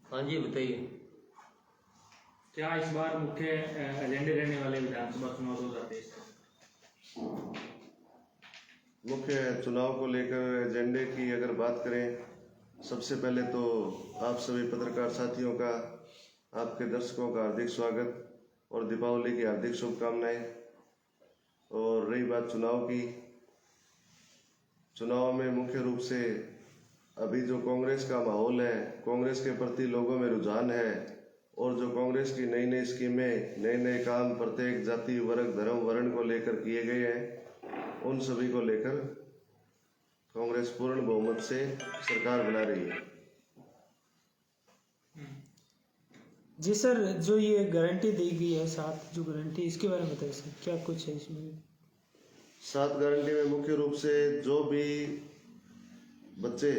हाँ जी बताइए। क्या इस बार मुख्य एजेंडे रहने वाले विधानसभा चुनाव 2023? मुख्य चुनाव को लेकर एजेंडे की अगर बात करें, सबसे पहले तो आप सभी पत्रकार साथियों का, आपके दर्शकों का हार्दिक स्वागत और दीपावली की हार्दिक शुभकामनाएं। और रही बात चुनाव की, चुनाव में मुख्य रूप से अभी जो कांग्रेस का माहौल है, कांग्रेस के प्रति लोगों में रुझान है और जो कांग्रेस की नई नई स्कीमें, नए नए काम प्रत्येक जाति, वर्ग, धर्म, वर्ण को लेकर किए गए हैं, उन सभी को लेकर कांग्रेस पूर्ण बहुमत से सरकार बना रही है। जी सर, जो ये गारंटी दी गई है 7 जो गारंटी, इसके बारे में बताइए सर, क्या कुछ है इसमें? 7 गारंटी में मुख्य रूप से जो भी बच्चे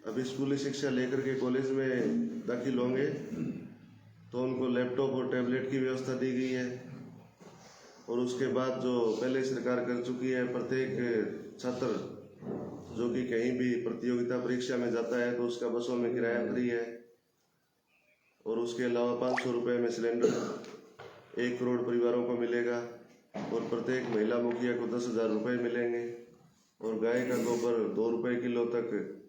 अभी स्कूली शिक्षा लेकर के कॉलेज में दाखिल होंगे तो उनको लैपटॉप और टैबलेट की व्यवस्था दी गई है। और उसके बाद जो पहले सरकार कर चुकी है, प्रत्येक छात्र जो कि कहीं भी प्रतियोगिता परीक्षा में जाता है तो उसका बसों में किराया फ्री है। और उसके अलावा 500 रुपये में सिलेंडर 1 करोड़ परिवारों को मिलेगा और प्रत्येक महिला मुखिया को 10,000 रुपये मिलेंगे। और गाय का गोबर 2 रुपये किलो तक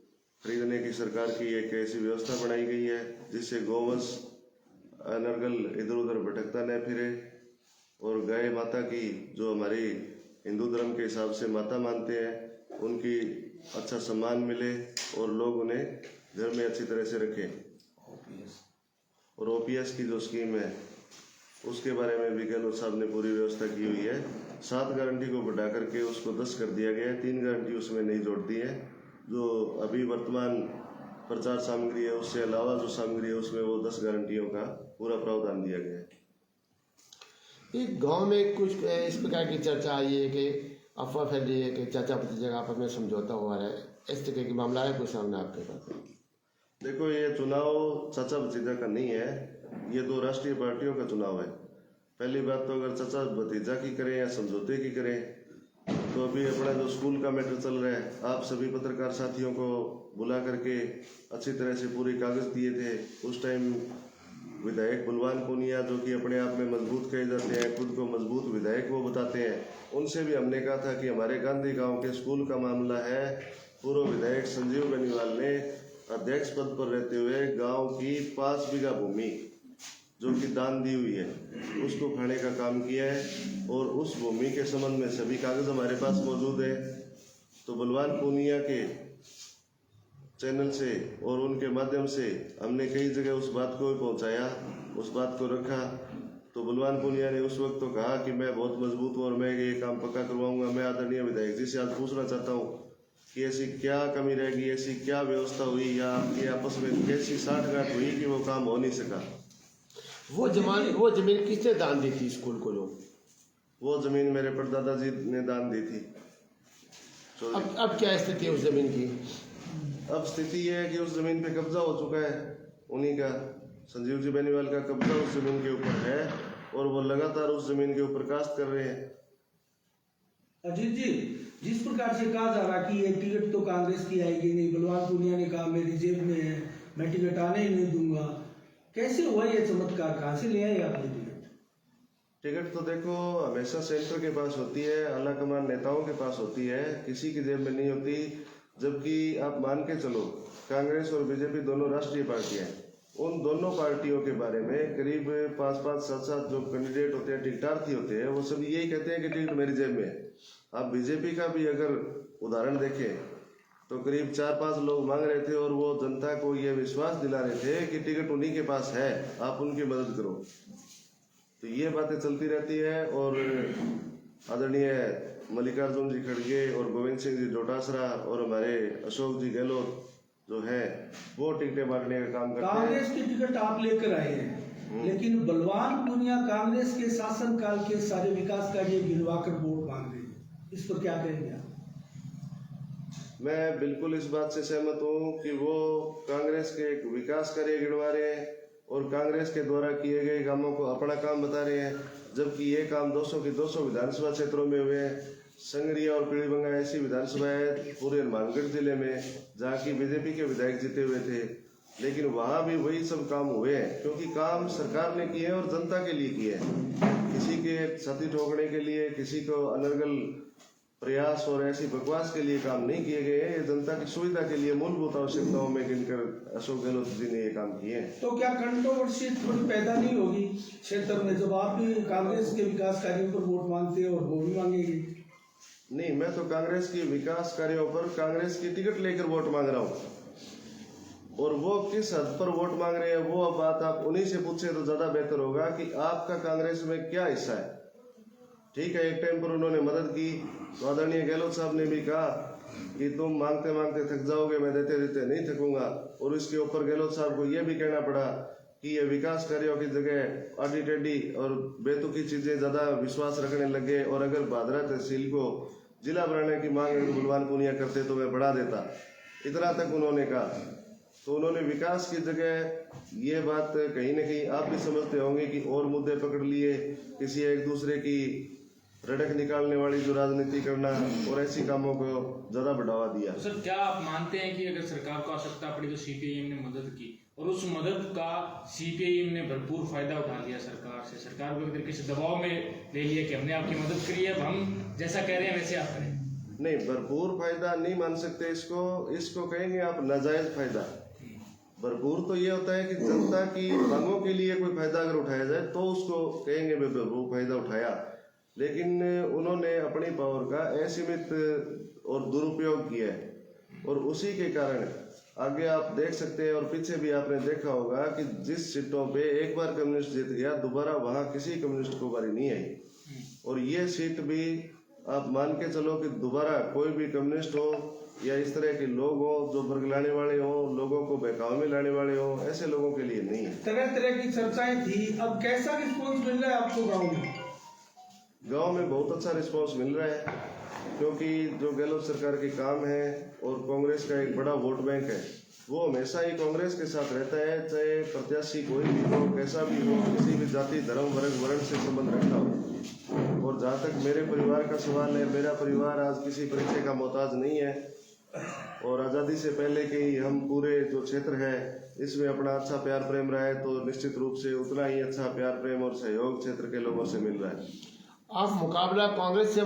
खरीदने की सरकार की एक ऐसी व्यवस्था बनाई गई है जिससे गौवंश अनर्गल इधर उधर भटकता न फिरे। और गाय माता की, जो हमारी हिंदू धर्म के हिसाब से माता मानते हैं, उनकी अच्छा सम्मान मिले और लोग उन्हें घर में अच्छी तरह से रखें। और ओपीएस की जो स्कीम है उसके बारे में भी गहलोत साहब ने पूरी व्यवस्था की हुई है। 7 गारंटी को बढ़ा करके उसको 10 कर दिया गया है, 3 गारंटी उसमें नहीं जोड़ दी है। जो अभी वर्तमान प्रचार सामग्री है उससे अलावा जो सामग्री है उसमें वो 10 गारंटियों का पूरा प्रावधान दिया गया है। एक गांव में कुछ इस प्रकार की चर्चा आई है कि अफवाह फैल रही है कि चाचा भतीजे का आपस में समझौता हुआ है, इस तरह की मामला है कोई सामने आपके पास? देखो, ये चुनाव चाचा भतीजा का नहीं है, ये 2 राष्ट्रीय पार्टियों का चुनाव है। पहली बात तो अगर चाचा भतीजा की करें या समझौते की करें तो अभी अपना जो स्कूल का मैटर चल रहा है, आप सभी पत्रकार साथियों को बुला करके अच्छी तरह से पूरी कागज दिए थे। उस टाइम विधायक बलवान पूनिया, जो कि अपने आप में मजबूत कहे जाते हैं, खुद को मजबूत विधायक वो बताते हैं, उनसे भी हमने कहा था कि हमारे गांधी गांव के स्कूल का मामला है। पूर्व विधायक संजीव बेनीवाल ने अध्यक्ष पद पर रहते हुए गांव की 5 बीघा भूमि जो कि दान दी हुई है उसको खाने का काम किया है और उस भूमि के संबंध में सभी कागज हमारे पास मौजूद है। तो बलवान पूनिया के चैनल से और उनके माध्यम से हमने कई जगह उस बात को पहुंचाया, उस बात को रखा। तो बलवान पूनिया ने उस वक्त तो कहा कि मैं बहुत मजबूत हूँ और मैं ये काम पक्का करवाऊंगा। मैं आदरणीय विधायक जी से आज पूछना चाहता हूँ कि ऐसी क्या कमी रह गई, ऐसी क्या व्यवस्था हुई या आपके आपस में कैसी साठगांठ हुई कि वो काम हो नहीं सका? वो जमीन किसने दान दी थी स्कूल को? वो जमीन मेरे परदादा जी ने दान दी थी। अब क्या स्थिति है उस जमीन की? अब स्थिति ये है कि उस जमीन पे कब्जा हो चुका है, उन्हीं का, संजीव जी बेनीवाल का कब्जा उस जमीन के ऊपर है और वो लगातार उस जमीन के ऊपर काश्त कर रहे हैं। अजीत जी, जिस प्रकार से कहा जा रहा कि ये टिकट तो कांग्रेस की आएगी नहीं, बलवान पूनिया ने कहा मेरी जेब में है, मैं टिकट आने ही नहीं दूंगा, कैसे हुआ ये चमत्कार? कहाँ से ले आए आपने टिकट? टिकट तो देखो हमेशा सेंटर के पास होती है, आला कमान नेताओं के पास होती है, किसी की जेब में नहीं होती। जबकि आप मान के चलो, कांग्रेस और बीजेपी दोनों राष्ट्रीय पार्टियां हैं, उन दोनों पार्टियों के बारे में करीब 5-5, 7-7 जो कैंडिडेट होते हैं, टिकटार्थी होते हैं, वो सब यही कहते हैं कि टिकट मेरी जेब में है। आप बीजेपी का भी अगर उदाहरण देखें तो करीब 4-5 लोग मांग रहे थे और वो जनता को ये विश्वास दिला रहे थे कि टिकट उन्हीं के पास है, आप उनकी मदद करो। तो ये बातें चलती रहती है। और आदरणीय मल्लिकार्जुन जी खड़गे और गोविंद सिंह जी डोटासरा और हमारे अशोक जी गहलोत जो है वो टिकटें बांटने का काम करते हैं। कांग्रेस की टिकट आप लेकर आए हैं, लेकिन बलवान पूनिया कांग्रेस के शासनकाल के सारे विकास कार्य गिनवाकर वोट मांग रहे हैं, इस पर क्या कहेंगे आप? मैं बिल्कुल इस बात से सहमत हूँ कि वो कांग्रेस के विकास कार्य गिनवा रहे हैं और कांग्रेस के द्वारा किए गए कामों को अपना काम बता रहे हैं, जबकि ये काम 200 के 200 विधानसभा क्षेत्रों में हुए हैं। संगरिया और पीलीबंगा ऐसी विधानसभा है पूरे हनुमानगढ़ जिले में जहाँ की बीजेपी के विधायक जीते हुए थे, लेकिन वहाँ भी वही सब काम हुए हैं, क्योंकि काम सरकार ने किए हैं और जनता के लिए किए हैं। किसी के छाती ठोकने के लिए, किसी को अनर्गल प्रयास और ऐसी बकवास के लिए काम नहीं किए गए हैं। ये जनता की सुविधा के लिए मूलभूत आवश्यकताओं में गिनकर अशोक गहलोत जी ने ये काम किए हैं। तो क्या कंट्रोवर्सी थोड़ी पैदा नहीं होगी क्षेत्र में, जब आप भी कांग्रेस के विकास कार्यों पर वोट मांगते हैं और वो भी मांगेंगे? नहीं, मैं तो कांग्रेस की विकास कार्यों पर कांग्रेस की टिकट लेकर वोट मांग रहा हूँ, और वो किस हद पर वोट मांग रहे हैं वो बात आप उन्हीं से पूछे तो ज्यादा बेहतर होगा कि आपका कांग्रेस में क्या हिस्सा है। ठीक है, एक टाइम पर उन्होंने मदद की, तो आदरणीय गहलोत साहब ने भी कहा कि तुम मांगते मांगते थक जाओगे, मैं देते देते नहीं थकूंगा। और इसके ऊपर गहलोत साहब को यह भी कहना पड़ा कि ये विकास कार्यों की जगह आडी टेढ़ी और बेतुकी चीजें ज्यादा विश्वास रखने लगे, और अगर भादरा तहसील को जिला बनाने की मांग बलवान पूनिया करते तो मैं बढ़ा देता, इतना तक उन्होंने कहा। तो उन्होंने विकास की जगह ये बात कहीं ना कहीं आप भी समझते होंगे कि और मुद्दे पकड़ लिए, किसी एक दूसरे की रड़क निकालने वाली जो राजनीति करना और ऐसी कामों को ज्यादा बढ़ावा दिया। तो सर, क्या आप मानते हैं कि अगर सरकार को आवश्यकता पड़ी तो सीपीआईएम ने मदद की, और उस मदद का सीपीआईएम ने भरपूर फायदा उठा लिया सरकार से, सरकार को एक तरीके से दबाव में ले लिया कि हमने आपकी मदद करी है, अब हम जैसा कह रहे हैं वैसे आप करें? नहीं, भरपूर फायदा नहीं मान सकते इसको कहेंगे आप नाजायज फायदा। भरपूर तो ये होता है कि जनता की मांगों के लिए कोई फायदा अगर उठाया जाए तो उसको कहेंगे भरपूर फायदा उठाया, लेकिन उन्होंने अपनी पावर का असीमित और दुरुपयोग किया है, और उसी के कारण आगे आप देख सकते हैं, और पीछे भी आपने देखा होगा कि जिस सीटों पे एक बार कम्युनिस्ट जीत गया, दोबारा वहां किसी कम्युनिस्ट को बारी नहीं आई। और ये सीट भी आप मान के चलो कि दोबारा कोई भी कम्युनिस्ट हो या इस तरह के लोग हो जो बरगलाने वाले हो, लोगों को बहकावे में लाने वाले हो, ऐसे लोगों के लिए नहीं है। तरह तरह की चर्चाएं थी, अब कैसा रिस्पॉन्स मिल रहा है आपको गाँव में? गांव में बहुत अच्छा रिस्पांस मिल रहा है, क्योंकि जो गहलोत सरकार के काम है और कांग्रेस का एक बड़ा वोट बैंक है, वो हमेशा ही कांग्रेस के साथ रहता है, चाहे प्रत्याशी कोई भी हो, कैसा भी हो, किसी भी जाति धर्म वर्ग वर्ण से संबंध रखता हो। और जहाँ तक मेरे परिवार का सवाल है, मेरा परिवार आज किसी परिचय का मोहताज नहीं है, और आज़ादी से पहले के ही हम पूरे जो क्षेत्र है इसमें अपना अच्छा प्यार प्रेम रहा है, तो निश्चित रूप से उतना ही अच्छा प्यार प्रेम और सहयोग क्षेत्र के लोगों से मिल रहा है। आप मुकाबला कांग्रेस से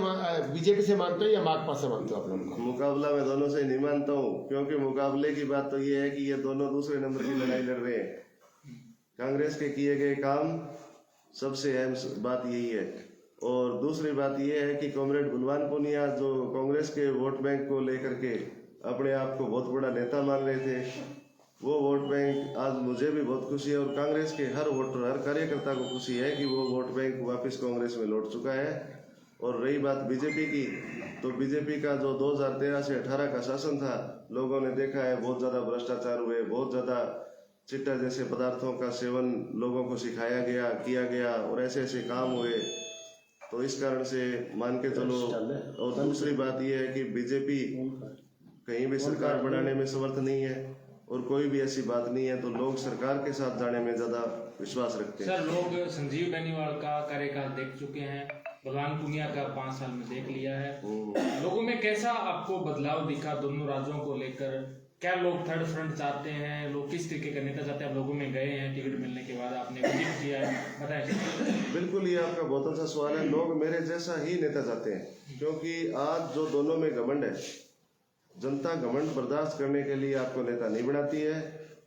बीजेपी से मानते हो या माकपा से मानते हो? आप लोग मुकाबला मैं दोनों से नहीं मानता हूँ, क्योंकि मुकाबले की बात तो ये है कि ये दोनों दूसरे नंबर की लड़ाई लड़ रहे हैं। कांग्रेस के किए गए काम सबसे अहम बात यही है, और दूसरी बात यह है कि कॉमरेड बलवान पूनिया जो कांग्रेस के वोट बैंक को लेकर के अपने आप को बहुत बड़ा नेता मान रहे थे, वो वोट बैंक आज मुझे भी बहुत खुशी है, और कांग्रेस के हर वोटर हर कार्यकर्ता को खुशी है कि वो वोट बैंक वापस कांग्रेस में लौट चुका है। और रही बात बीजेपी की, तो बीजेपी का जो 2013 से 18 का शासन था, लोगों ने देखा है बहुत ज़्यादा भ्रष्टाचार हुए, बहुत ज़्यादा चिट्टा जैसे पदार्थों का सेवन लोगों को सिखाया गया, किया गया, और ऐसे ऐसे काम हुए। तो इस कारण से मान के चलो। और दूसरी बात यह है कि बीजेपी कहीं भी सरकार बनाने में समर्थ नहीं है, और कोई भी ऐसी बात नहीं है, तो लोग सरकार के साथ जाने में ज्यादा विश्वास रखते हैं। सर, लोग संजीव बेनीवाल का कार्यकाल देख चुके हैं, बलवान पूनिया का 5 साल में देख लिया है। लोगों में कैसा आपको बदलाव दिखा दोनों राज्यों को लेकर? क्या लोग थर्ड फ्रंट चाहते हैं? लोग किस तरीके का नेता चाहते हैं? आप लोगों में गए हैं टिकट मिलने के बाद, आपने विजिट किया है, बताएं। बिल्कुल, ये आपका बहुत अच्छा सवाल है। लोग मेरे जैसा ही नेता चाहते हैं, क्योंकि आज जो दोनों में घमंड है, जनता घमंड बर्दाश्त करने के लिए आपको नेता नहीं बनाती है।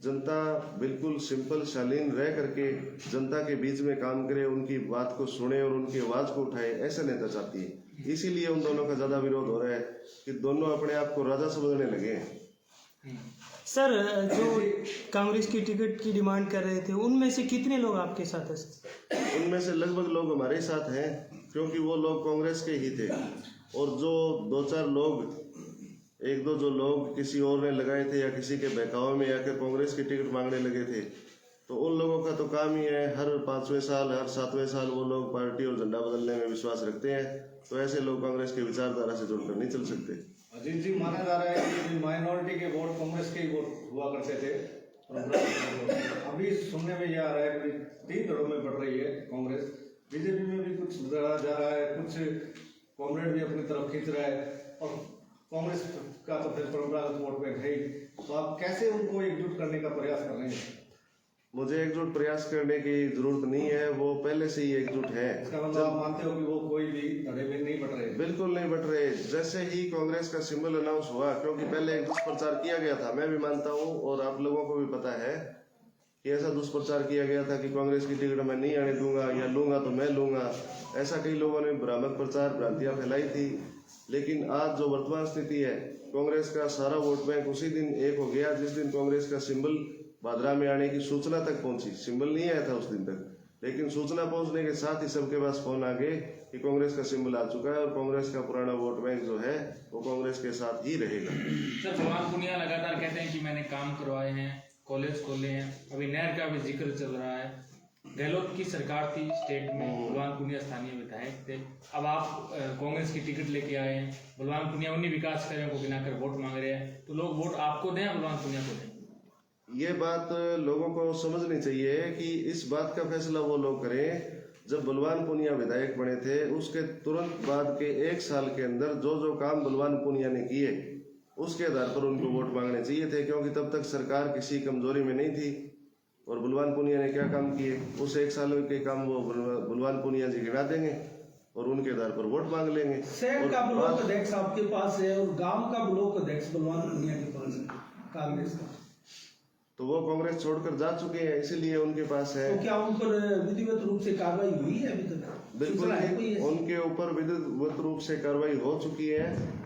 जनता बिल्कुल सिंपल शालीन रह करके जनता के बीच में काम करे, उनकी बात को सुने और उनकी आवाज को उठाए, ऐसे नेता चाहती है। इसीलिए उन दोनों का ज्यादा विरोध हो रहा है कि दोनों अपने आप को राजा समझने लगे हैं। सर, जो कांग्रेस की टिकट की डिमांड कर रहे थे, उनमें से कितने लोग आपके साथ हैं? उनमें से लगभग लोग हमारे साथ हैं, क्योंकि वो लोग कांग्रेस के ही थे। और जो 2-4 लोग, 1-2 जो लोग किसी और ने लगाए थे या किसी के बहकावे में आकर कांग्रेस की टिकट मांगने लगे थे, तो उन लोगों का तो काम ही है हर 5वें साल हर 7वें साल वो लोग पार्टी और झंडा बदलने में विश्वास रखते हैं। तो ऐसे लोग कांग्रेस की विचारधारा से जुड़कर नहीं चल सकते। अजीत जी, माना जा रहा है कि माइनॉरिटी के वोट कांग्रेस के ही वोट हुआ करते थे, अभी सुनने में ये आ रहा है कि 3 धड़ों में बढ़ रही है कांग्रेस। बीजेपी में भी कुछ बढ़ा जा रहा है, कुछ कॉमरेड भी अपनी तरफ खींच रहा है और कांग्रेस का तो फिर परंपरागत वोट बैंक है ही। तो आप कैसे उनको एकजुट करने का प्रयास कर रहे हैं? मुझे एकजुट प्रयास करने की जरूरत नहीं है, वो पहले से ही एकजुट है। इसका मतलब आप मानते हो कि वो कोई भी धड़े में नहीं बट रहे? बिल्कुल नहीं बट रहे। जैसे ही कांग्रेस का सिंबल अनाउंस हुआ, क्योंकि पहले एक दुष्प्रचार किया गया था, मैं भी मानता हूँ और आप लोगों को भी पता है कि ऐसा दुष्प्रचार किया गया था कि कांग्रेस की टिकट मैं नहीं आने दूंगा या लूंगा तो मैं लूंगा। ऐसा कई लोगों ने भ्रामक प्रचार भ्रांतियां फैलाई थी। लेकिन आज जो वर्तमान स्थिति है, कांग्रेस का सारा वोट बैंक उसी दिन एक हो गया जिस दिन कांग्रेस का सिंबल भादरा में आने की सूचना तक पहुंची। सिंबल नहीं आया था उस दिन तक, लेकिन सूचना पहुंचने के साथ ही सबके पास फोन आ गए कि कांग्रेस का सिंबल आ चुका है और कांग्रेस का पुराना वोट बैंक जो है वो कांग्रेस के साथ ही रहेगा। सर, बलवान पूनिया लगातार कहते हैं कि मैंने काम करवाए हैं, कॉलेज खोले हैं, अभी नहर का भी जिक्र चल रहा है। गहलोत की सरकार थी स्टेट में, बलवान पूनिया स्थानीय विधायक थे। अब आप कांग्रेस की टिकट लेके आए हैं, बलवान पूनिया उन्हीं विकास कार्यों को गिनाकर वोट मांग रहे हैं, तो लोग वोट आपको दें या बलवान पूनिया को दें? ये बात लोगों को समझनी चाहिए कि इस बात का फैसला वो लोग करें। जब बलवान पूनिया विधायक बने थे उसके तुरंत बाद के 1 साल के अंदर जो जो काम बलवान पूनिया ने किए उसके आधार पर उनको वोट मांगने चाहिए थे, क्योंकि तब तक सरकार किसी कमजोरी में नहीं थी। और बलवान पूनिया ने क्या काम किए, उस 1 साल के काम वो बलवान पूनिया जी गिना देंगे और उनके आधार पर वोट मांग लेंगे। शहर का ब्लॉक अध्यक्ष आपके पास है और गांव का ब्लॉक अध्यक्ष बलवान पूनिया के पास है कांग्रेस का, तो वो कांग्रेस छोड़कर जा चुके हैं, इसीलिए उनके पास है। तो क्या उन पर विधिवत रूप से कार्रवाई हुई है अभी तक? बिल्कुल उनके ऊपर विधिवत रूप से कार्रवाई हो चुकी है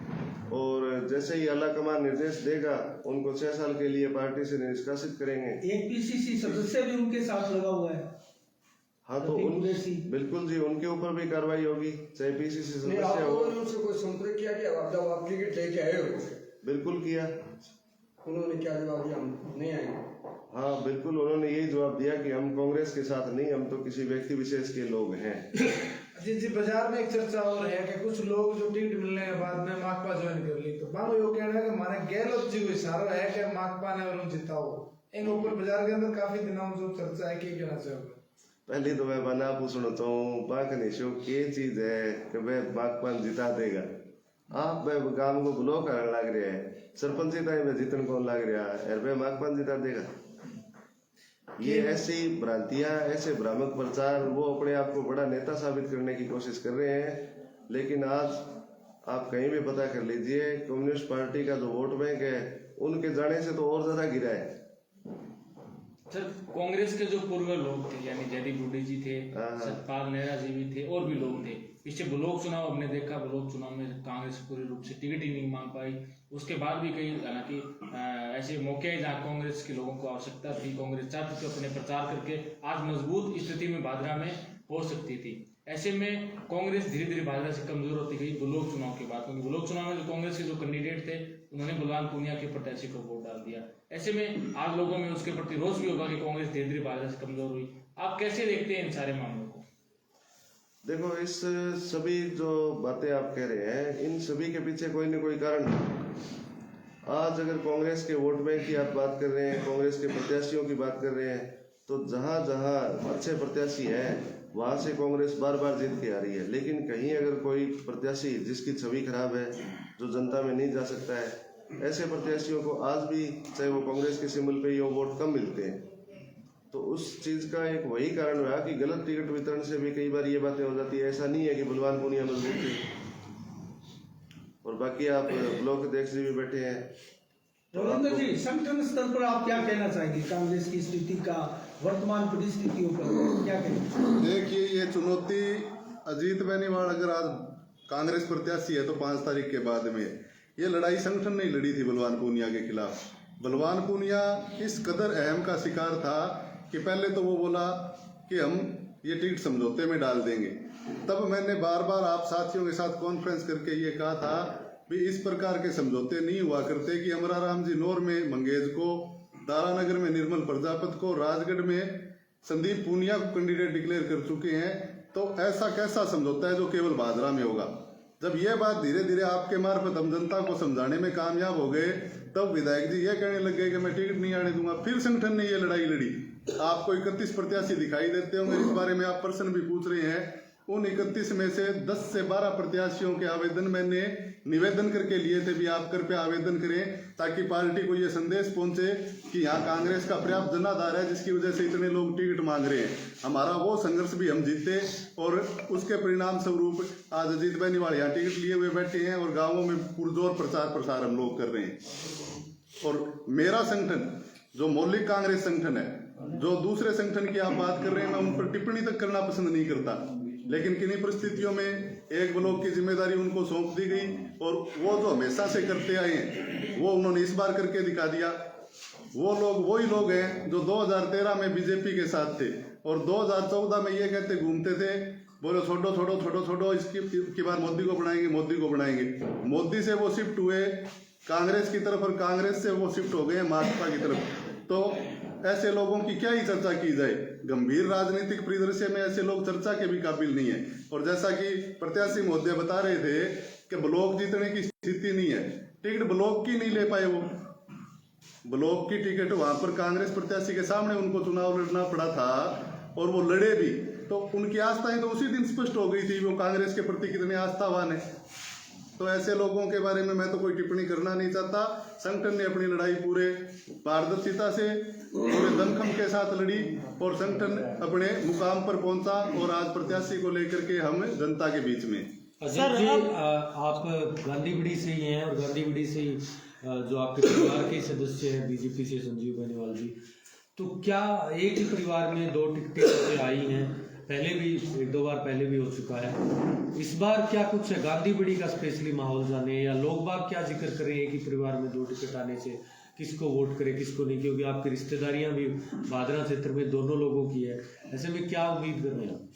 और जैसे ही आला कमान निर्देश देगा उनको 6 साल के लिए पार्टी से निष्कासित करेंगे। एक पीसीसी सदस्य भी उनके साथ लगा हुआ है। हाँ, तो बिल्कुल जी उनके ऊपर भी कार्रवाई होगी, चाहे पीसीसी सदस्य हो। उनसे कोई संपर्क किया गया जब आप टिकट लेके आए हो? बिल्कुल किया। उन्होंने क्या जवाब दिया? हम नहीं आएंगे। हाँ बिल्कुल, उन्होंने यही जवाब दिया कि हम कांग्रेस के साथ नहीं, हम तो किसी व्यक्ति विशेष के लोग हैं। जी, बाजार में एक चर्चा और है कि कुछ लोग जो टिकट मिलने के बाद में माकपा ज्वाइन कर ली, तो मानो यो कहना है कि हमारे गहलोत जी को इशारा है कि माकपा ने और जिताओ। इन ऊपर बाजार के अंदर काफी दिनों जो चर्चा है, क्या कहना चाहोगे? पहली तो मैं बना पूछना चाहूँ बाकनी शो के चीज है कि वह माकपा जिता देगा। आप वह गांव को ब्लॉक करने लग रहे हैं, सरपंच जीतन कौन लग रहा है, वह माकपा जिता देगा। ये ऐसी भ्रांतियां, ऐसे भ्रामक प्रचार, वो अपने आप को बड़ा नेता साबित करने की कोशिश कर रहे हैं। लेकिन आज आप कहीं भी पता कर लीजिए, कम्युनिस्ट पार्टी का जो वोट बैंक है उनके जाने से तो और ज्यादा गिरा है। सर, कांग्रेस के जो पूर्व लोग थे यानी जयदीप बुड्ढी जी थे, सतपाल नेहरा जी भी थे और भी लोग थे। पिछले ब्लॉक चुनाव हमने देखा, ब्लॉक चुनाव में कांग्रेस पूरी रूप से टिकट ही नहीं मांग पाई। उसके बाद भी कई हालांकि ऐसे मौके हैं जहाँ कांग्रेस के लोगों को आवश्यकता थी, कांग्रेस चाहती थी अपने प्रचार करके आज मजबूत स्थिति में भादरा में हो सकती थी। ऐसे में कांग्रेस धीरे धीरे भादरा से कमजोर होती गई ब्लॉक चुनाव के बाद, क्योंकि ब्लॉक चुनाव में जो कांग्रेस के जो कैंडिडेट थे उन्होंने बलवान पूनिया के प्रत्याशी को वोट डाल दिया। ऐसे में आज लोगों में उसके प्रति रोष भी होगा कि कांग्रेस धीरे धीरे भादरा से कमजोर हुई। आप कैसे देखते हैं इन सारे मामलों को? देखो, इस सभी जो बातें आप कह रहे हैं, इन सभी के पीछे कोई न कोई कारण है। आज अगर कांग्रेस के वोट बैंक की आप बात कर रहे हैं, कांग्रेस के प्रत्याशियों की बात कर रहे हैं, तो जहां जहां अच्छे प्रत्याशी हैं वहां से कांग्रेस बार बार जीत के आ रही है। लेकिन कहीं अगर कोई प्रत्याशी जिसकी छवि खराब है, जो जनता में नहीं जा सकता है, ऐसे प्रत्याशियों को आज भी चाहे वो कांग्रेस के सिंबल पे ही वोट कम मिलते हैं। तो उस चीज का एक वही कारण रहा कि गलत टिकट वितरण से भी कई बार ये बातें हो जाती है। ऐसा नहीं है कि बलवान पूनिया मजबूत थे और बाकी आप ब्लॉक अध्यक्ष जी भी बैठे हैं। रविंद्र जी, संगठन स्तर पर आप क्या कहना चाहेंगे कांग्रेस की स्थिति का, वर्तमान परिस्थितियों पर क्या कहेंगे? देखिए, ये चुनौती अजीत बेनीवाल अगर आज कांग्रेस प्रत्याशी है तो 5 तारीख के बाद में ये लड़ाई संगठन नहीं लड़ी थी बलवान पूनिया के खिलाफ। बलवान पूनिया इस कदर अहम का शिकार था कि पहले तो वो बोला कि हम ये टिकट समझौते में डाल देंगे। तब मैंने बार बार आप साथियों के साथ कॉन्फ्रेंस करके ये कहा था भी इस प्रकार के समझौते नहीं हुआ करते कि अमरा राम जी नौर में मंगेज को, दारानगर में निर्मल प्रजापत को, राजगढ़ में संदीप पूनिया को कैंडिडेट डिक्लेयर कर चुके हैं, तो ऐसा कैसा समझौता है जो केवल भादरा में होगा। जब ये बात धीरे धीरे आपके मार्फत हम जनता को समझाने में कामयाब हो गए, तब विधायक जी ये कहने लग गए कि मैं टिकट नहीं आने दूंगा। फिर संगठन ने ये लड़ाई लड़ी। आपको 31 प्रत्याशी दिखाई देते होंगे, इस बारे में आप प्रश्न भी पूछ रहे हैं। उन 31 में से 10 से 12 प्रत्याशियों के आवेदन मैंने निवेदन करके लिए थे भी आप कृपया आवेदन करें, ताकि पार्टी को ये संदेश पहुंचे कि यहाँ कांग्रेस का पर्याप्त जनाधार है, जिसकी वजह से इतने लोग टिकट मांग रहे हैं। हमारा वो संघर्ष भी हम जीते और उसके परिणाम स्वरूप आज अजीत बेनीवाल यहाँ टिकट लिए हुए बैठे हैं और गाँवों में पुरजोर प्रचार प्रसार हम लोग कर रहे हैं। और मेरा संगठन जो मौलिक कांग्रेस संगठन है, जो दूसरे संगठन की आप बात कर रहे हैं, मैं उन पर टिप्पणी तक करना पसंद नहीं करता, लेकिन किन्हीं परिस्थितियों में एक ब्लॉक की जिम्मेदारी उनको सौंप दी गई और वो जो हमेशा से करते आए हैं वो उन्होंने इस बार करके दिखा दिया। वो लोग वही लोग हैं जो 2013 में बीजेपी के साथ थे और 2014 में ये कहते घूमते थे, बोलो छोड़ो छोड़ो छोड़ो छोड़ो, इसकी बार मोदी को बनाएंगे, मोदी को बनाएंगे। मोदी से वो शिफ्ट हुए कांग्रेस की तरफ और कांग्रेस से वो शिफ्ट हो गए माकपा की तरफ। तो ऐसे लोगों की क्या ही चर्चा की जाए, गंभीर राजनीतिक परिदृश्य में ऐसे लोग चर्चा के भी काबिल नहीं है। और जैसा कि प्रत्याशी महोदय बता रहे थे कि ब्लॉक जीतने की स्थिति नहीं है, टिकट ब्लॉक की नहीं ले पाए, वो ब्लॉक की टिकट वहां पर कांग्रेस प्रत्याशी के सामने उनको चुनाव लड़ना पड़ा था और वो लड़े भी, तो उनकी आस्थाएं तो उसी दिन स्पष्ट हो गई थी वो कांग्रेस के प्रति कितने आस्थावान है। तो ऐसे लोगों के बारे में मैं तो कोई टिप्पणी करना नहीं चाहता। संगठन ने अपनी लड़ाई पूरे पारदर्शिता से पूरे दमखम के साथ लड़ी और संगठन अपने मुकाम पर पहुंचा और आज प्रत्याशी को लेकर के हम जनता के बीच में। अजीत जी, आप गांधीबीड़ी से ही हैं और गांधीबीड़ी से ही जो आपके परिवार के सदस्य हैं बीजेपी से संजीव बेनीवाल जी, तो क्या एक ही परिवार में 2 टिकटें आई हैं? पहले भी 1-2 बार पहले भी हो चुका है, इस बार क्या कुछ है गांधीबीड़ी का स्पेशली माहौल जाने, या लोग बाग क्या जिक्र करें एक ही परिवार में 2 टिकट आने से किसको वोट करे किसको नहीं, क्योंकि आपकी रिश्तेदारियां भी भादरा क्षेत्र में दोनों लोगों की है, ऐसे में क्या उम्मीद कर रहे हैं?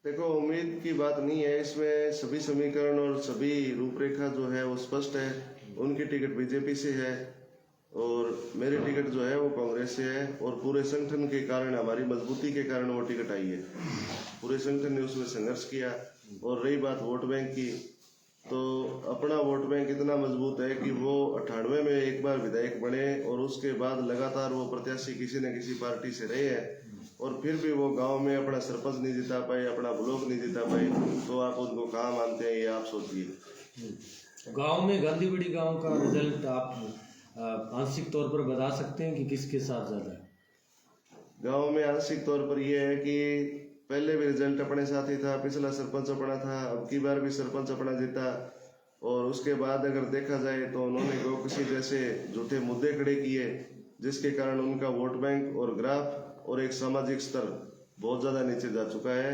देखो, उम्मीद की बात नहीं है इसमें, सभी समीकरण और सभी रूपरेखा जो है वो स्पष्ट है। उनकी टिकट बीजेपी से है और मेरी टिकट जो है वो कांग्रेस से है और पूरे संगठन के कारण, हमारी मजबूती के कारण वो टिकट आई है। पूरे संगठन ने उसमें संघर्ष किया। और रही बात वोट बैंक की, तो अपना वोट बैंक इतना मजबूत है कि वो 98 में एक बार विधायक बने और उसके बाद लगातार वो प्रत्याशी किसी न किसी पार्टी से रहे हैं और फिर भी वो गांव में अपना सरपंच नहीं जिता पाए, अपना ब्लॉक नहीं जिता पाए, तो आप उनको कहाँ मानते हैं ये आप सोचिए। गांव में गांधीबीड़ी गांव का रिजल्ट आप आंशिक तौर पर बता सकते हैं कि किसके साथ ज्यादा है? गांव में आंशिक तौर पर यह है कि पहले भी रिजल्ट अपने साथ ही था, पिछला सरपंच अपना था, अब की बार भी सरपंच अपना जीता। और उसके बाद अगर देखा जाए तो उन्होंने किसी जैसे झूठे मुद्दे खड़े किए जिसके कारण उनका वोट बैंक और ग्राफ और एक सामाजिक स्तर बहुत ज़्यादा नीचे जा चुका है।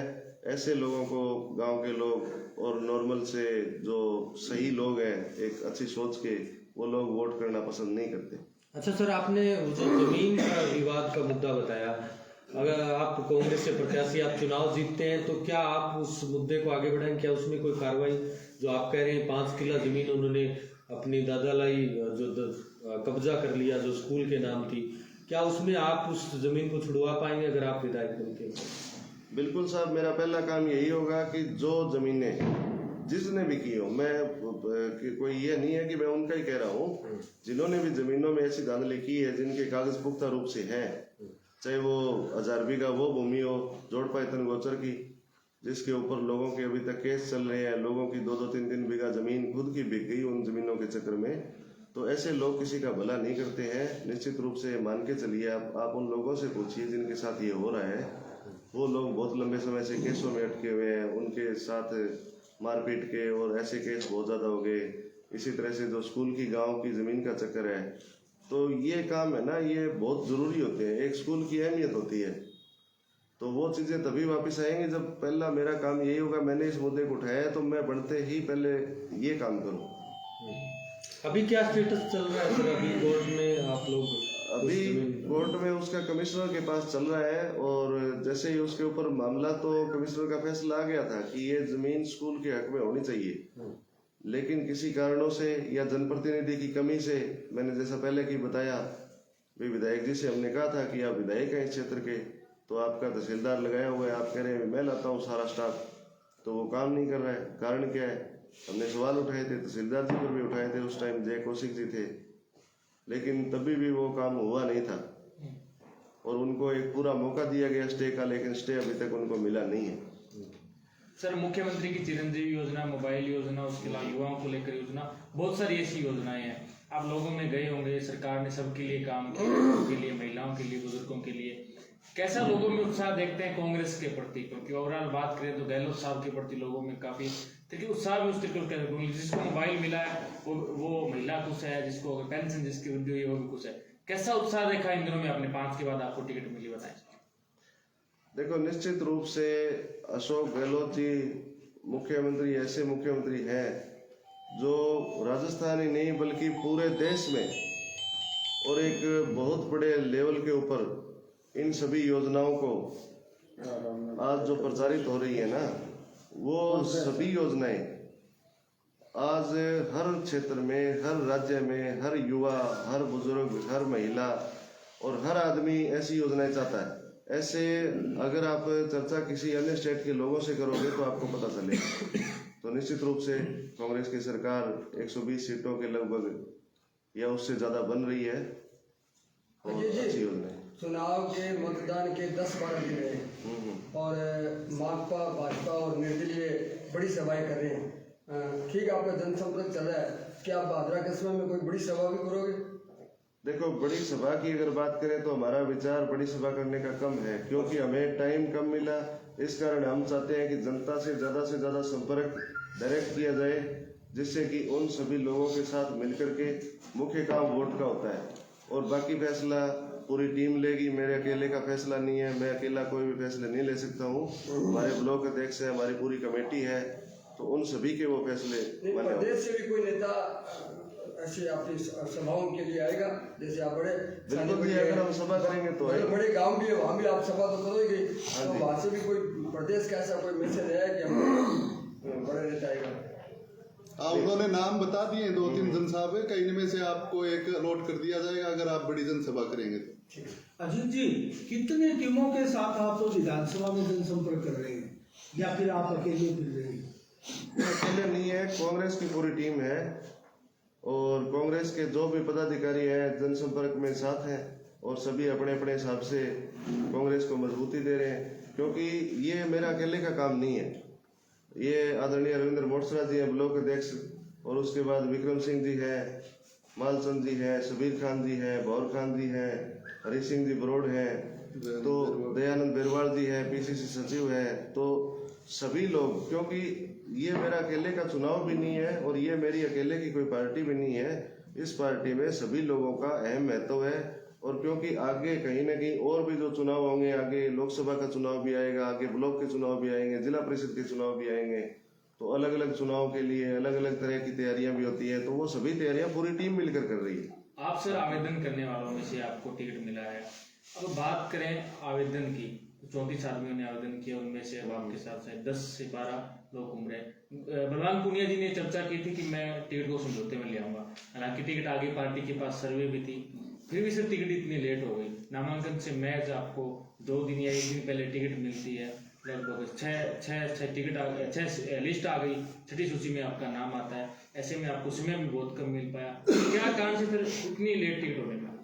ऐसे लोगों को गांव के लोग और नॉर्मल से जो सही लोग हैं एक अच्छी सोच के, वो लोग वोट करना पसंद नहीं करते। अच्छा सर, आपने जो जमीन का विवाद का मुद्दा बताया, अगर आप कांग्रेस से प्रत्याशी आप चुनाव जीतते हैं तो क्या आप उस मुद्दे को आगे बढ़ाएंगे? क्या उसमें कोई कार्रवाई, जो आप कह रहे हैं 5 किला जमीन उन्होंने अपनी दादा लाई जो कब्जा कर लिया जो स्कूल के नाम थी, क्या उसमें आप उस जमीन को छुड़वा पाएंगे अगर आप विधायक बनते हैं? बिल्कुल साहब, मेरा पहला काम यही होगा कि जो जमीनें जिसने भी की हो, मैं कोई ये नहीं है कि मैं उनका ही कह रहा हूँ, जिन्होंने भी जमीनों में ऐसी धांधली की है जिनके कागज पुख्ता रूप से हैं, चाहे वो 1000 बीघा वो भूमि हो जोड़पाइतन गोचर की जिसके ऊपर लोगों के अभी तक केस चल रहे हैं, लोगों की 2-2, 3-3 बीघा जमीन खुद की बिक गई उन जमीनों के चक्कर में, तो ऐसे लोग किसी का भला नहीं करते हैं। निश्चित रूप से मान के चलिए, आप उन लोगों से पूछिए जिनके साथ ये हो रहा है, वो लोग बहुत लंबे समय से केसों में अटके हुए हैं, उनके साथ मारपीट के और ऐसे केस बहुत ज़्यादा हो गए। इसी तरह से जो स्कूल की गांव की ज़मीन का चक्कर है, तो ये काम है ना, ये बहुत ज़रूरी होते हैं, एक स्कूल की अहमियत होती है, तो वो चीज़ें तभी वापस आएंगे जब पहला मेरा काम यही होगा, मैंने इस मुद्दे को उठाया है तो मैं बढ़ते ही पहले ये काम करूँ। अभी क्या स्टेटस चल रहा है सर? अभी कोर्ट में आप लोग, अभी कोर्ट में उसका कमिश्नर के पास चल रहा है और जैसे ही उसके ऊपर मामला, तो कमिश्नर का फैसला आ गया था कि ये जमीन स्कूल के हक में होनी चाहिए, लेकिन किसी कारणों से या जनप्रतिनिधि की कमी से, मैंने जैसा पहले की बताया, विधायक जी से हमने कहा था कि आप विधायक हैं इस क्षेत्र के, तो आपका तहसीलदार लगाया हुआ है, आप कह रहे हैं मैं लाता हूँ सारा स्टाफ, तो वो काम नहीं कर रहा है। कारण क्या है? हमने सवाल उठाए थे, तहसीलदार जी पर भी उठाए थे, उस टाइम जय कौशिक जी थे, लेकिन तभी भी वो काम हुआ नहीं था और उनको एक पूरा मौका दिया गया स्टे का, लेकिन स्टे अभी तक उनको मिला नहीं है। सर, मुख्यमंत्री की चिरंजीवी योजना, मोबाइल योजना, उसके अलावा युवाओं को लेकर योजना, बहुत सारी ऐसी योजनाएं हैं। आप लोगों में गए होंगे, सरकार ने सबके लिए काम किया, लोगों के लिए, महिलाओं के लिए, बुजुर्गों के लिए। कैसा लोगों में उत्साह देखते हैं कांग्रेस के प्रति? क्योंकि ओवरऑल बात करें तो गहलोत साहब के प्रति लोगों में काफी देखिए उत्साह भी उस तरीके का, जिसको मोबाइल मिला है वो महिला खुश है, जिसको पेंशन जिसकी वृद्धि हुई है वो भी खुश है। कैसा उत्साह देखा इन दिनों में? अपने 5 के बाद आपको टिकट मिली, बताएं। देखो, निश्चित रूप से अशोक गहलोत जी मुख्यमंत्री ऐसे मुख्यमंत्री हैं जो राजस्थान ही नहीं बल्कि पूरे देश में और एक बहुत बड़े लेवल के ऊपर इन सभी योजनाओं को आज जो प्रचारित हो रही है ना, वो सभी योजनाएं आज हर क्षेत्र में, हर राज्य में, हर युवा, हर बुजुर्ग, हर महिला और हर आदमी ऐसी योजनाएं चाहता है। ऐसे अगर आप चर्चा किसी अन्य स्टेट के लोगों से करोगे तो आपको पता चलेगा। तो निश्चित रूप से कांग्रेस की सरकार 120 सीटों के लगभग या उससे ज़्यादा बन रही है और अच्छी योजना है। चुनाव के मतदान के 10-12 दिन रहे और माकपा, भाजपा और निर्दलीय बड़ी सभाएं कर रहे हैं। ठीक, आपका जनसंपर्क चल रहा है, क्या आप भादरा कस्बे में कोई बड़ी सभा भी करोगे? देखो, बड़ी सभा की अगर बात करें तो हमारा विचार बड़ी सभा करने का कम है, क्योंकि हमें टाइम कम मिला। इस कारण हम चाहते हैं कि जनता से ज़्यादा संपर्क डायरेक्ट किया जाए, जिससे कि उन सभी लोगों के साथ मिलकर के मुख्य काम वोट का होता है और बाकी फैसला पूरी टीम लेगी। मेरे अकेले का फैसला नहीं है, मैं अकेला कोई भी फैसले नहीं ले सकता हूँ। हमारे ब्लॉक अध्यक्ष है, हमारी पूरी कमेटी है, तो उन सभी के वो फैसले। प्रदेश से भी कोई नेता ऐसे आपकी सभाओं के लिए आएगा? जैसे आप बड़े अगर हम सभा करेंगे तो बड़े गांव भी है, वहाँ भी आप सभा तो करोगे, तो वहाँ से भी कोई प्रदेश का ऐसा कोई मैसेज है कि हम बड़े नेता आएगा? उन्होंने नाम बता दिए 2-3 जनसभा का, इनमें से आपको एक अलॉट कर दिया जाएगा अगर आप बड़ी जनसभा करेंगे तो। अजीत जी, कितने टीमों के साथ आप तो विधानसभा में जनसंपर्क कर रहे हैं या फिर आप अकेले फिर रहे हैं? अकेले नहीं है, कांग्रेस की पूरी टीम है और कांग्रेस के जो भी पदाधिकारी हैं जनसंपर्क में साथ हैं और सभी अपने अपने हिसाब से कांग्रेस को मजबूती दे रहे हैं, क्योंकि ये मेरा अकेले का काम नहीं है। ये आदरणीय रविंद्र मोटसरा जी हैं ब्लॉक अध्यक्ष, और उसके बाद विक्रम सिंह जी है, मालचंद जी है, सबीर खान जी है, भौर खान जी है, हरी सिंह जी बरोड़ हैं, तो दयानंद बिरवाल जी है, पीसीसी सचिव है। तो सभी लोग, क्योंकि ये मेरा अकेले का चुनाव भी नहीं है और ये मेरी अकेले की कोई पार्टी भी नहीं है। इस पार्टी में सभी लोगों का अहम महत्व है, और क्योंकि आगे कहीं ना कहीं और भी जो चुनाव होंगे, आगे लोकसभा का चुनाव भी आएगा, आगे ब्लॉक के चुनाव भी आएंगे, जिला परिषद के चुनाव भी आएंगे, तो अलग अलग चुनाव के लिए अलग अलग तरह की तैयारियां भी होती है। तो वो सभी तैयारियां पूरी टीम मिलकर कर रही है। आप सर आवेदन करने वालों में से आपको टिकट मिला है, अब बात करें आवेदन की, 34 आदमियों ने आवेदन किया, उनमें से अब आपके साथ 10 से 12 लोग घूम रहे हैं। बलवान पूनिया जी ने चर्चा की थी कि मैं टिकट को समझौते में ले आऊंगा, हालांकि टिकट आगे पार्टी के पास सर्वे भी थी, फिर भी सर टिकट इतनी लेट हो गई। नामांकन से मैच आपको 2 दिन या 1 दिन पहले टिकट मिलती है, लगभग 6 टिकट 6 लिस्ट आ गई, 6ठी सूची में आपका नाम आता है, ऐसे में आपको समय भी बहुत कम मिल पाया। क्या कारण से फिर इतनी लेट टिकट होने का?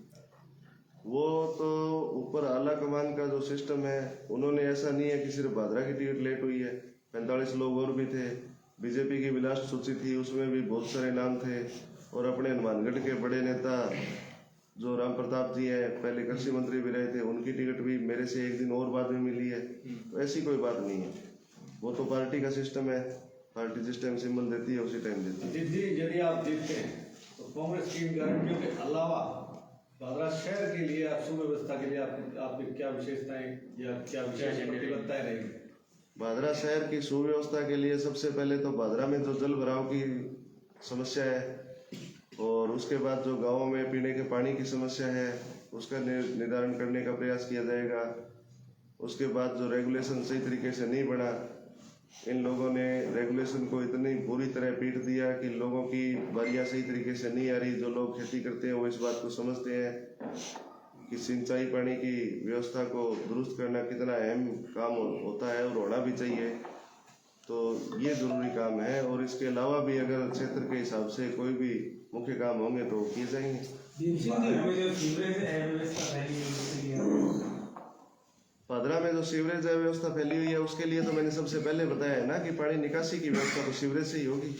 वो तो ऊपर आला कमान का जो सिस्टम है, उन्होंने ऐसा नहीं है कि सिर्फ भादरा की टिकट लेट हुई है, 45 लोग और भी थे। बीजेपी की भी लास्ट सूची थी, उसमें भी बहुत सारे नाम थे, और अपने हनुमानगढ़ के बड़े नेता जो राम प्रताप जी हैं, पहले कृषि मंत्री भी रहे थे, उनकी टिकट भी मेरे से 1 दिन और बाद में मिली है। तो ऐसी कोई बात नहीं है, वो तो पार्टी का सिस्टम है, पार्टी जिस टाइम सिंबल देती है उसी टाइम देती है। जी, यदि आप जीतते हैं तो कांग्रेस की गारंटियों के अलावा भादरा शहर के लिए, आप सुव्यवस्था के लिए आपकी क्या विशेषताएं या क्या विशेष प्रतिबद्धताएं रहेंगी? भादरा शहर की सुव्यवस्था के लिए सबसे पहले तो भादरा में जो जल भराव की समस्या है, और उसके बाद जो गांवों में पीने के पानी की समस्या है, उसका निवारण करने का प्रयास किया जाएगा। उसके बाद जो रेगुलेशन सही तरीके से नहीं बना, इन लोगों ने रेगुलेशन को इतनी बुरी तरह पीट दिया कि लोगों की बारियां सही तरीके से नहीं आ रही। जो लोग खेती करते हैं वो इस बात को समझते हैं कि सिंचाई पानी की व्यवस्था को दुरुस्त करना कितना अहम काम होता है और होना भी चाहिए। तो ये जरूरी काम है, और इसके अलावा भी अगर क्षेत्र के हिसाब से कोई भी मुख्य काम होंगे तो किए जाएंगे। भादरा में जो सीवरेज व्यवस्था फैली हुई है उसके लिए तो मैंने सबसे पहले बताया है ना कि पानी निकासी की व्यवस्था तो सीवरेज से ही होगी।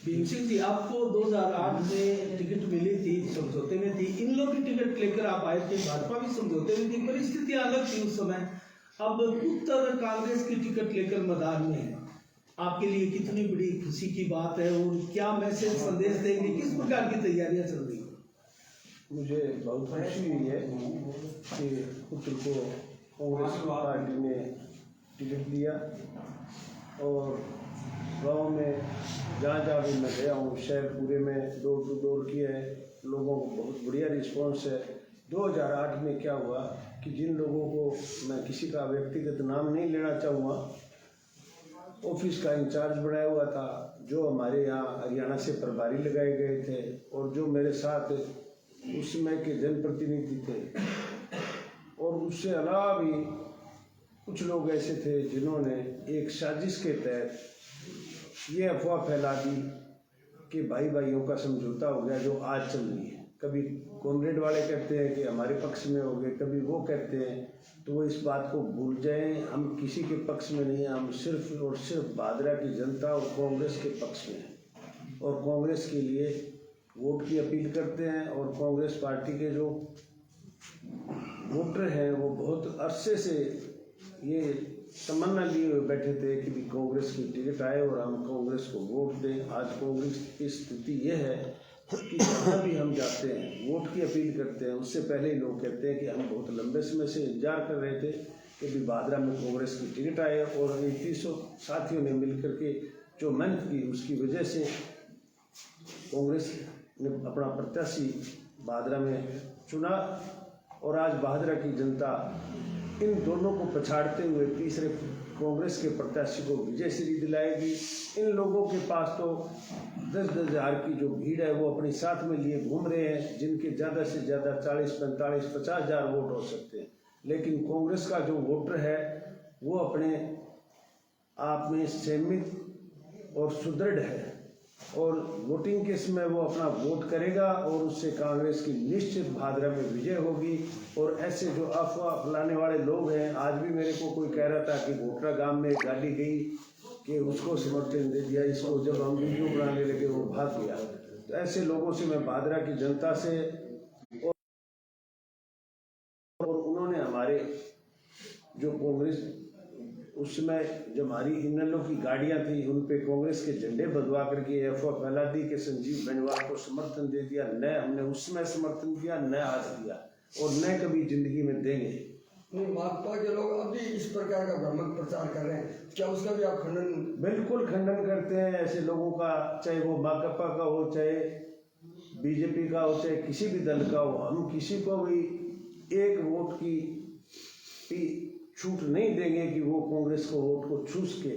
भीम सिंह जी, आपको 2008 में टिकट मिली थी, समझौते में थी, इन लोग की टिकट लेकर आप आए थे, भाजपा भी समझौते में थी, परिस्थितियां अलग थी उस समय। अब उत्तर कांग्रेस की टिकट लेकर मैदान में है, आपके लिए कितनी बड़ी खुशी की बात है और क्या मैसेज संदेश देंगे, किस प्रकार की तैयारियां चल रही है? मुझे बहुत खुशी हुई है कि पुत्र को कांग्रेस पार्टी ने टिकट दिया और गांव में जहाँ जहाँ भी मैं गया हूँ, शहर पूरे में डोर टू डोर किया है, लोगों को बहुत बढ़िया रिस्पांस है। 2008 में क्या हुआ कि जिन लोगों को, मैं किसी का व्यक्तिगत नाम नहीं लेना चाहूँगा, ऑफिस का इंचार्ज बनाया हुआ था, जो हमारे यहाँ हरियाणा से प्रभारी लगाए गए थे और जो मेरे साथ उस समय के जनप्रतिनिधि थे, और उससे अलावा भी कुछ लोग ऐसे थे जिन्होंने एक साजिश के तहत ये अफवाह फैला दी कि भाई भाइयों का समझौता हो गया, जो आज चल रही है। कभी कॉमरेड वाले कहते हैं कि हमारे पक्ष में हो गए, कभी वो कहते हैं, तो वो इस बात को भूल जाएं, हम किसी के पक्ष में नहीं हैं, हम सिर्फ और सिर्फ भादरा की जनता और कांग्रेस के पक्ष में हैं और कांग्रेस के लिए वोट की अपील करते हैं। और कांग्रेस पार्टी के जो वोटर हैं वो बहुत अरसे से ये तमन्ना लिए हुए बैठे थे कि भी कांग्रेस की टिकट आए और हम कांग्रेस को वोट दें। आज कांग्रेस की स्थिति ये है कि जहाँ भी हम जाते हैं वोट की अपील करते हैं, उससे पहले ही लोग कहते हैं कि हम बहुत लंबे समय से इंतजार कर रहे थे कि भी भादरा में कांग्रेस की टिकट आए, और 300 साथियों ने मिलकर के जो मेहनत की उसकी वजह से कांग्रेस ने अपना प्रत्याशी भादरा में चुना। और आज भादरा की जनता इन दोनों को पछाड़ते हुए तीसरे कांग्रेस के प्रत्याशी को विजय श्री दिलाएगी। इन लोगों के पास तो 10-10 हज़ार की जो भीड़ है वो अपने साथ में लिए घूम रहे हैं, जिनके ज़्यादा से ज़्यादा 40, 45, 50 हज़ार वोट हो सकते हैं, लेकिन कांग्रेस का जो वोटर है वो अपने आप में संयमित और सुदृढ़ है और वोटिंग के समय वो अपना वोट करेगा और उससे कांग्रेस की निश्चित भादरा में विजय होगी। और ऐसे जो अफवाह फैलाने वाले लोग हैं, आज भी मेरे को कोई कह रहा था कि घोटरा गांव में एक गाड़ी गई कि उसको समर्थन दे दिया, इसको जब हम वीडियो बनाने लगे वो भाग गया। तो ऐसे लोगों से मैं भादरा की जनता से, और उन्होंने हमारे जो कांग्रेस उस समय जब हमारी इनलो की गाड़ियां थी उन पे कांग्रेस के झंडे बदवा करके अफवाह फैला दी कि संजीव बेनीवाल को समर्थन दे दिया। न हमने उस समय समर्थन दिया, न आज दिया और न कभी जिंदगी में देंगे। नहीं, माकपा के लोग अभी इस प्रकार का भ्रामक प्रचार कर रहे हैं, क्या उसका भी आप खंडन? बिल्कुल खंडन करते हैं ऐसे लोगों का, चाहे वो माकपा का हो, चाहे बीजेपी का हो, चाहे किसी भी दल का हो। हम किसी को भी एक वोट की छूट नहीं देंगे कि वो कांग्रेस को वोट को चूस के।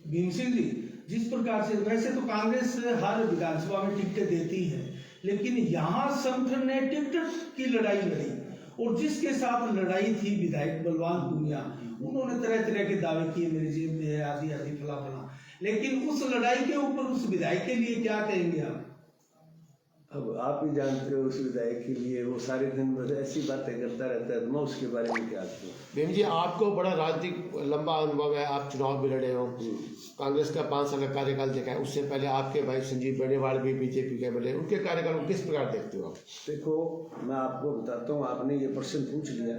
भीम सिंह जी, जिस प्रकार से वैसे तो कांग्रेस हर विधानसभा में टिकटें देती है, लेकिन यहाँ संगठन ने टिकट की लड़ाई लड़ी और जिसके साथ लड़ाई थी विधायक बलवान पूनिया, उन्होंने तरह तरह के दावे किए, मेरे जेब में है, आदि आदि फला फला, लेकिन उस लड़ाई के ऊपर उस विधायक के लिए क्या कहेंगे आप? अब आप ही जानते हो उस विधायक के लिए वो सारे दिन बस ऐसी बातें करता रहता है, मैं उसके बारे में क्या कहूँ। भीम जी, आपको बड़ा राजनीतिक लंबा अनुभव है, आप चुनाव भी लड़े हो, कांग्रेस का 5 साल का कार्यकाल देखा है, उससे पहले आपके भाई संजीव बेनीवाल भी बीजेपी के बने, उनके कार्यकाल को किस प्रकार देखते हो आप? देखो, मैं आपको बताता हूँ, आपने ये प्रश्न पूछ लिया।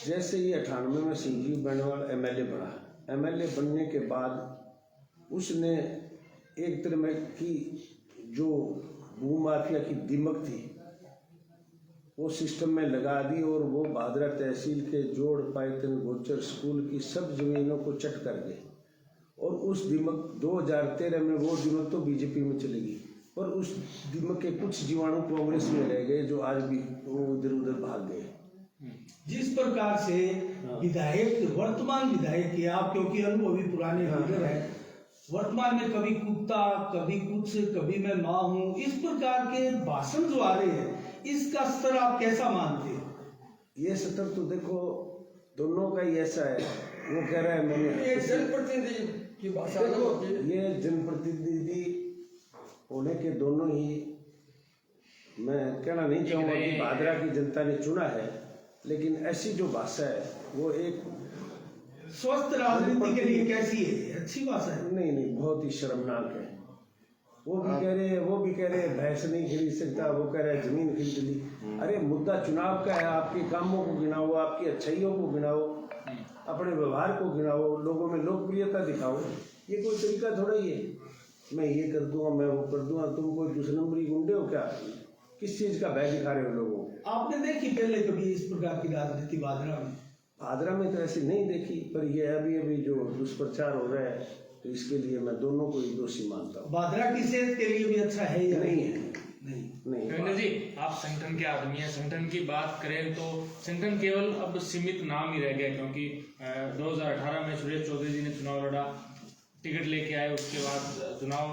जैसे ही 98 में संजीव बेनीवाल एमएलए बना, एमएलए बनने के बाद उसने एक तरह में की जो भूमाफिया की दिमक थी वो सिस्टम में लगा दी और वो भादरा तहसील के जोड़, पायतन, गोचर, स्कूल की सब जमीनों को चट कर गए। और उस दिमक 2013 में वो दिमक तो बीजेपी में चली गई, पर उस दिमक के कुछ जीवाणु कांग्रेस में रह गए जो आज भी वो इधर उधर भाग गए। जिस प्रकार से विधायक, वर्तमान विधायक के आप क्योंकि अनुभवी पुराने लीडर हैं, वर्तमान में कभी कुत्ता, कभी कुछ, कभी मैं माँ हूँ, इस प्रकार के भाषण जो आ रहे हैं, इसका स्तर आप कैसा मानते हैं? ये स्तर तो देखो दोनों का ही ऐसा है। वो कह रहा है मैंने जनप्रतिनिधि की भाषा, ये जनप्रतिनिधि होने के दोनों ही, मैं कहना नहीं चाहूँगा कि भादरा की जनता ने चुना है, लेकिन ऐसी जो भाषा है वो एक स्वस्थ राजनीति के लिए कैसी है? अच्छी भाषा है? नहीं, बहुत ही शर्मनाक है। वो भी कह रहे भैंस नहीं खरीद सकता, वो कह रहे जमीन खरीद ली। अरे मुद्दा चुनाव का है, आपके कामों को गिनाओ, आपकी अच्छाइयों को गिनाओ, अपने व्यवहार को गिनाओ, लोगों में लोकप्रियता दिखाओ। ये कोई तरीका थोड़ा ही है, मैं ये कर दूंगा, मैं वो कर दूंगा। तुम कोई दूसरे नंबरी गुंडे हो क्या? किस चीज का भय दिखा रहे हो लोगों को? आपने देखी पहले कभी इस प्रकार की राजनीति भादरा में? भादरा में तो ऐसी नहीं देखी, पर ये अभी जो दुष्प्रचार हो रहा है, तो इसके लिए मैं दोनों को ही दोषी मानता हूँ। भादरा की सेहत के लिए भी अच्छा है या नहीं है? नहीं। रविंद्र जी, आप संगठन के आदमी हैं। संगठन की बात करें तो संगठन केवल अब सीमित नाम ही रह गया, क्योंकि 2018 में सुरेश चौधरी जी ने चुनाव लड़ा, टिकट लेके आए, उसके बाद चुनाव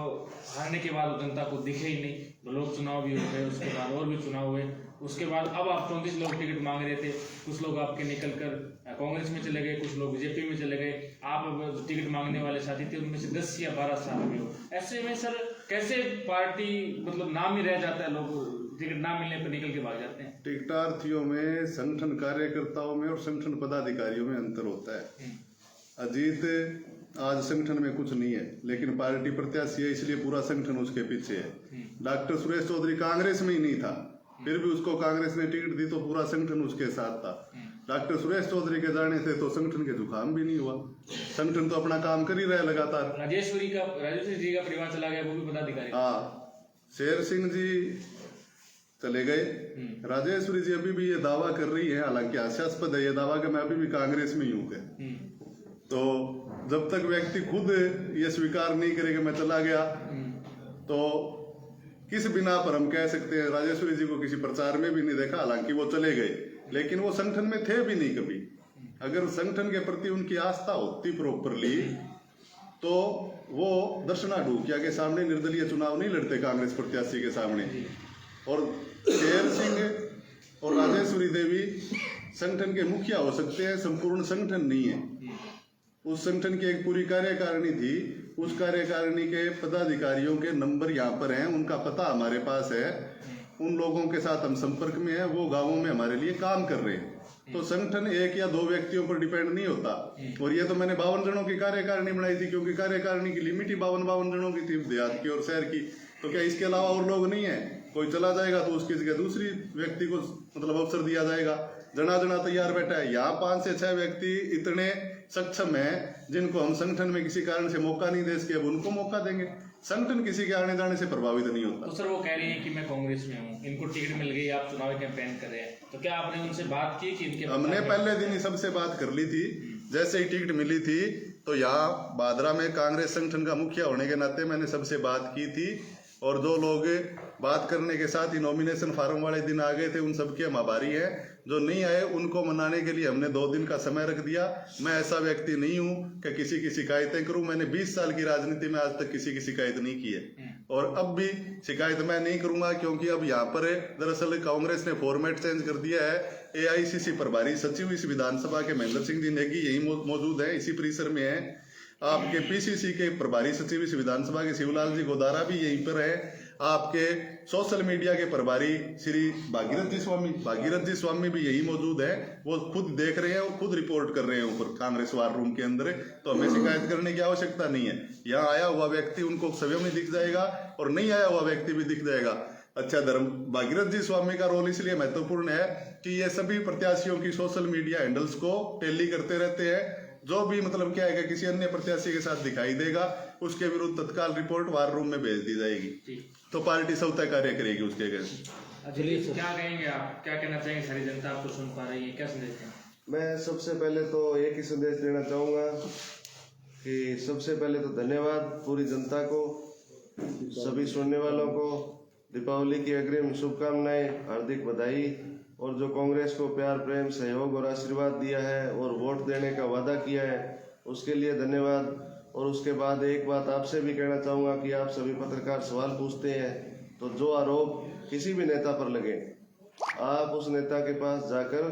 हारने के बाद जनता को दिखे ही नहीं। लोक चुनाव भी हो गए, उसके बाद और भी चुनाव हुए, उसके बाद अब आप 34 लोग टिकट मांग रहे थे, कुछ लोग आपके निकल कर कांग्रेस में चले गए, कुछ लोग बीजेपी में चले गए। आप अब टिकट मांगने वाले साथी थे, उनमें से 10 या 12 साल में हो। ऐसे में सर कैसे पार्टी, मतलब नाम ही रह जाता है, लोग टिकट ना मिलने पर निकल के भाग जाते हैं। टिकटार्थियों में, संगठन कार्यकर्ताओं में और संगठन पदाधिकारियों में अंतर होता है। अजीत आज संगठन में कुछ नहीं है, लेकिन पार्टी प्रत्याशी है, इसलिए पूरा संगठन उसके पीछे है। डॉक्टर सुरेश चौधरी कांग्रेस में ही नहीं था, फिर भी उसको कांग्रेस ने टिकट दी तो पूरा संगठन उसके साथ था। डॉक्टर सुरेश चौधरी के जाने से तो संगठन के जुकाम भी नहीं हुआ, संगठन तो अपना काम कर ही रहा है लगातार। राजेश्वरी जी का परिवार चला गया, वो भी पदाधिकारी। हाँ, शेर सिंह जी चले गए, राजेश्वरी जी अभी भी ये दावा कर रही है, हालांकि हास्यास्पद है ये दावा कि मैं अभी भी कांग्रेस में ही हूँ। तो जब तक व्यक्ति खुद ये स्वीकार नहीं करेगा मैं चला गया, तो किस बिना पर हम कह सकते हैं। राजेश्वरी जी को किसी प्रचार में भी नहीं देखा, हालांकि वो चले गए, लेकिन वो संगठन में थे भी नहीं कभी। अगर संगठन के प्रति उनकी आस्था होती प्रॉपरली, तो वो दर्शना ढूकिया के सामने निर्दलीय चुनाव नहीं लड़ते कांग्रेस प्रत्याशी के सामने। और शेर सिंह और राजेश्वरी देवी संगठन के मुखिया हो सकते हैं, संपूर्ण संगठन नहीं है। उस संगठन की एक पूरी कार्यकारिणी थी, उस कार्यकारिणी के पदाधिकारियों के नंबर यहाँ पर हैं, उनका पता हमारे पास है, उन लोगों के साथ हम संपर्क में हैं, वो गांवों में हमारे लिए काम कर रहे हैं। तो संगठन एक या दो व्यक्तियों पर डिपेंड नहीं होता। और ये तो मैंने 52 जनों की कार्यकारिणी बनाई थी, क्योंकि कार्यकारिणी की लिमिट ही 52 जनों की थी, देहात की और शहर की। तो क्या इसके अलावा और लोग नहीं है? कोई चला जाएगा तो उसकी जगह दूसरी व्यक्ति को मतलब अवसर दिया जाएगा। जना जना तैयार बैठा है। यहाँ 5 से 6 व्यक्ति इतने सक्षम हैं जिनको हम संगठन में किसी कारण से मौका नहीं दे सके, अब उनको मौका देंगे। संगठन किसी के आने जाने से प्रभावित नहीं होता। तो सर वो कह रही है कि मैं कांग्रेस में हूँ, इनको टिकट मिल गई, आप चुनावी कैंपेन कर रहे हैं, तो क्या आपने उनसे बात की कि इनके? हमने पहले दिन ही सबसे बात कर ली थी। जैसे ही टिकट मिली थी तो यहाँ भादरा में कांग्रेस संगठन का मुखिया होने के नाते मैंने सबसे बात की थी, और जो लोग बात करने के साथ ही नॉमिनेशन फार्म वाले दिन आ गए थे उन सबके हम आभारी हैं। जो नहीं आए उनको मनाने के लिए हमने 2 दिन का समय रख दिया। मैं ऐसा व्यक्ति नहीं हूं कि किसी की शिकायतें करूं। मैंने 20 साल की राजनीति में आज तक किसी की शिकायत नहीं की है, और अब भी शिकायत मैं नहीं करूंगा, क्योंकि अब यहाँ पर दरअसल कांग्रेस ने फॉर्मेट चेंज कर दिया है। AICC प्रभारी सचिव इस विधानसभा के महेंद्र सिंह जी नेगी यही मौजूद है, इसी परिसर में है। आपके PCC के प्रभारी सचिव इस विधानसभा के शिवलाल जी गोदारा भी यहीं पर है। आपके सोशल मीडिया के प्रभारी श्री भागीरथ जी स्वामी भी यही मौजूद है। वो खुद देख रहे हैं और खुद रिपोर्ट कर रहे हैं ऊपर कांग्रेस वार रूम के अंदर। तो हमें शिकायत करने की आवश्यकता नहीं है। यहाँ आया हुआ व्यक्ति उनको स्वयं ही दिख जाएगा, और नहीं आया हुआ व्यक्ति भी दिख जाएगा। अच्छा, भागीरथ जी स्वामी का रोल इसलिए महत्वपूर्ण है कि ये सभी प्रत्याशियों की सोशल मीडिया हैंडल्स को टैली करते रहते हैं। जो भी मतलब क्या है कि किसी अन्य प्रत्याशी के साथ दिखाई देगा, उसके विरुद्ध तत्काल रिपोर्ट वार रूम में भेज दी जाएगी। तो पार्टी स्वतः कार्य करेगी उसके अगेंस्ट। क्या कहेंगे आप, क्या कहना चाहेंगे? सारी जनता आपको सुन पा रही है, क्या संदेश दें? मैं सबसे पहले तो एक ही संदेश देना चाहूँगा कि सबसे पहले तो धन्यवाद पूरी जनता को, सभी सुनने वालों को दीपावली की अग्रिम शुभकामनाएं, हार्दिक बधाई। और जो कांग्रेस को प्यार, प्रेम, सहयोग और आशीर्वाद दिया है और वोट देने का वादा किया है, उसके लिए धन्यवाद। और उसके बाद एक बात आपसे भी कहना चाहूँगा कि आप सभी पत्रकार सवाल पूछते हैं, तो जो आरोप किसी भी नेता पर लगे, आप उस नेता के पास जाकर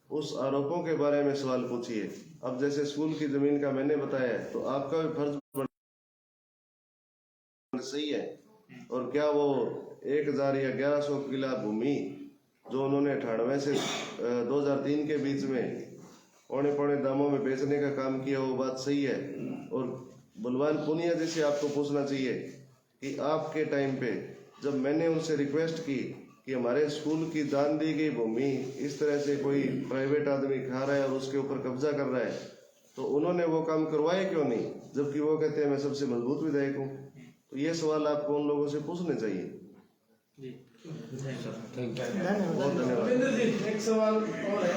उस आरोपों के बारे में सवाल पूछिए। अब जैसे स्कूल की जमीन का मैंने बताया है, तो आपका भी फर्ज सही है। और क्या वो 1000 या 1100 किला भूमि जो उन्होंने 98 से 2003 के बीच में औने पौने दामों में बेचने का काम किया, वो बात सही है। और बलवान पूनिया जी से आपको पूछना चाहिए कि आपके टाइम पे जब मैंने उनसे रिक्वेस्ट की कि हमारे स्कूल की दान दी गई भूमि इस तरह से कोई प्राइवेट आदमी खा रहा है और उसके ऊपर कब्जा कर रहा है, तो उन्होंने वो काम करवाए क्यों नहीं, जबकि वो कहते हैं मैं सबसे मजबूत विधायक हूँ। तो ये सवाल आपको उन लोगों से पूछने चाहिए। धन्यवाद। बहुत धन्यवाद। रविंद्र जी, एक सवाल और है।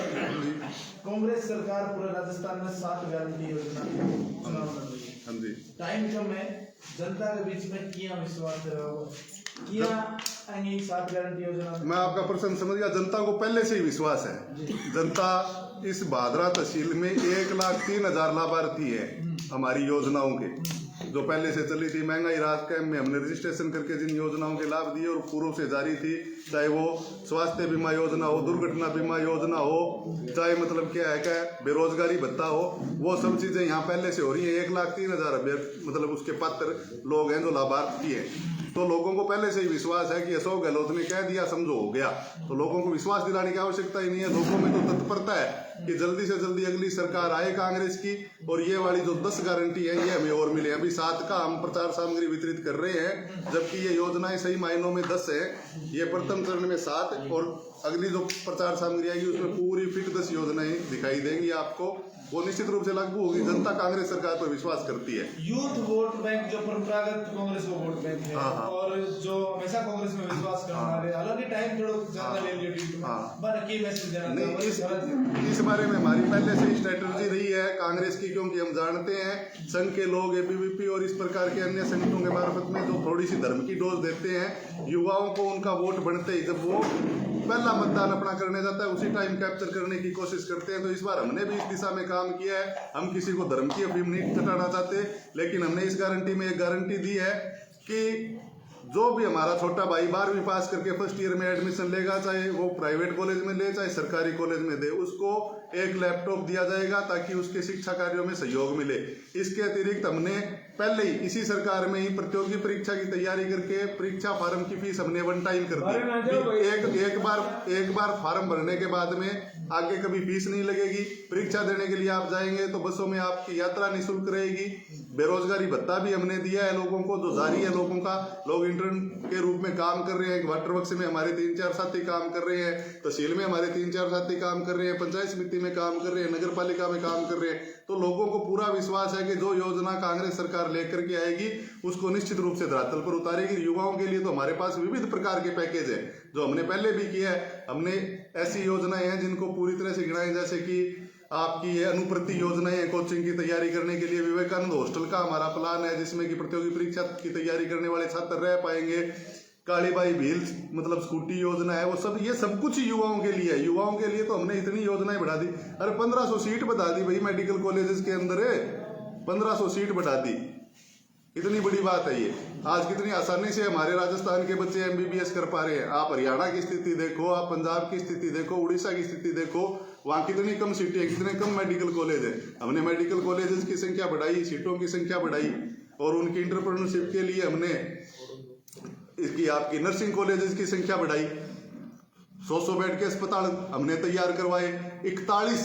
कांग्रेस सरकार पूरे राजस्थान में 7 गारंटी योजना चुनाव लड़ रही है। हाँ जी। टाइम कम है, जनता के बीच में किया विश्वास होगा, किया आएंगी 7 गारंटी योजना। मैं आपका प्रश्न समझ गया। जनता को पहले से ही विश्वास है। जनता इस भादरा तहसील में 1,03,000 लाभार्थी है हमारी योजनाओं के, जो पहले से चली थी। महंगाई राहत कैंप में हमने रजिस्ट्रेशन करके जिन योजनाओं के लाभ दिए और पूर्व से जारी थी, चाहे वो स्वास्थ्य बीमा योजना हो, दुर्घटना बीमा योजना हो, चाहे मतलब क्या है क्या बेरोजगारी भत्ता हो, वो सब चीजें यहाँ पहले से हो रही है। 1,03,000 मतलब उसके पात्र लोग हैं जो लाभार्थी हैं। तो लोगों को पहले से ही विश्वास है कि अशोक गहलोत ने कह दिया समझो हो गया, तो लोगों को विश्वास दिलाने की आवश्यकता ही नहीं है। लोगों में तो तत्परता है कि जल्दी से जल्दी अगली सरकार आए कांग्रेस की, और ये वाली जो 10 गारंटी है ये हमें और मिले। अभी 7 का हम प्रचार सामग्री वितरित कर रहे हैं, जबकि ये योजनाएं सही मायनों में 10 है। ये प्रथम चरण में 7 और अगली जो प्रचार सामग्री आएगी उसमें पूरी फिट 10 योजनाएं दिखाई देंगी आपको। वो निश्चित रूप से लागू होगी। जनता कांग्रेस सरकार पर विश्वास करती है। यूथ वोट बैंक जो परंपरागत कांग्रेस का वोट बैंक है, हाँ। और जो हमेशा कांग्रेस में विश्वास करने वाले, हालांकि टाइम थोड़ा ज्यादा ले लिया ट्वीट में, बट की मैसेज देना नहीं, इस बारे में हमारी पहले से ही स्ट्रेटजी रही है कांग्रेस की, क्योंकि हम जानते हैं संघ के लोग एबीवीपी और इस प्रकार के अन्य संगठनों के मार्फत में जो थोड़ी सी धर्म की डोज देते हैं युवाओं को, उनका वोट बढ़ते ही जब वो पहला मतदान अपना करने जाता है उसी टाइम कैप्चर करने की कोशिश करते हैं। तो इस बार हमने भी इस दिशा में काम किया है। हम किसी को धर्म की अफीम नहीं चटाना चाहते, लेकिन हमने इस गारंटी में एक गारंटी दी है कि जो भी हमारा छोटा भाई 12वीं पास करके फर्स्ट ईयर में एडमिशन लेगा, चाहे वो प्राइवेट कॉलेज में ले चाहे सरकारी कॉलेज में दे, उसको एक लैपटॉप दिया जाएगा ताकि उसके शिक्षा कार्यों में सहयोग मिले। इसके अतिरिक्त हमने पहले ही इसी सरकार में ही प्रतियोगी परीक्षा की तैयारी करके परीक्षा फार्म की फीस हमने 1 टाइम कर दी। एक बार फार्म भरने के बाद में आगे कभी फीस नहीं लगेगी। परीक्षा देने के लिए आप जाएंगे तो बसों में आपकी यात्रा निःशुल्क रहेगी। बेरोजगारी भत्ता भी हमने दिया है लोगों को, जो जारी है लोगों का। लोग इंटर्न के रूप में काम कर रहे हैं। वाटर वर्क्स में हमारे 3-4 साथी काम कर रहे हैं, तहसील में हमारे 3-4 साथी काम कर रहे हैं, पंचायत समिति में काम कर रहे हैं, नगर पालिका में काम कर रहे हैं। तो लोगों को पूरा विश्वास है कि जो योजना कांग्रेस सरकार लेकर के आएगी उसको निश्चित रूप से धरातल पर उतारेगी। युवाओं के लिए तो हमारे पास विविध प्रकार के पैकेज है जो हमने पहले भी किया है। हमने ऐसी योजनाएं हैं जिनको पूरी तरह से गिनाएं, जैसे कि आपकी ये अनुप्रति योजनाएं हैं कोचिंग की तैयारी करने के लिए। विवेकानंद हॉस्टल का हमारा प्लान है जिसमें कि प्रतियोगी परीक्षा की तैयारी करने वाले छात्र रह पाएंगे। कालीबाई व्हील मतलब स्कूटी योजना है, वो सब ये सब कुछ युवाओं के लिए है। युवाओं के लिए तो हमने इतनी योजनाएं बढ़ा दी। अरे 1500 सीट बढ़ा दी भाई मेडिकल कॉलेजेस के अंदर है, 1500 सीट बढ़ा दी। इतनी बड़ी बात है ये। आज कितनी आसानी से हमारे राजस्थान के बच्चे एमबीबीएस कर पा रहे हैं। आप हरियाणा की स्थिति देखो, आप पंजाब की स्थिति देखो, उड़ीसा की स्थिति देखो, वहाँ कितनी कम सीटें हैं, कितने कम मेडिकल कॉलेज है। हमने मेडिकल कॉलेजेस की संख्या बढ़ाई, सीटों की संख्या बढ़ाई, और उनकी इंटरप्रेन्योरशिप के लिए हमने इसकी आपकी नर्सिंग कॉलेजेस की संख्या बढ़ाई। 100 बेड के अस्पताल हमने तैयार करवाए। 41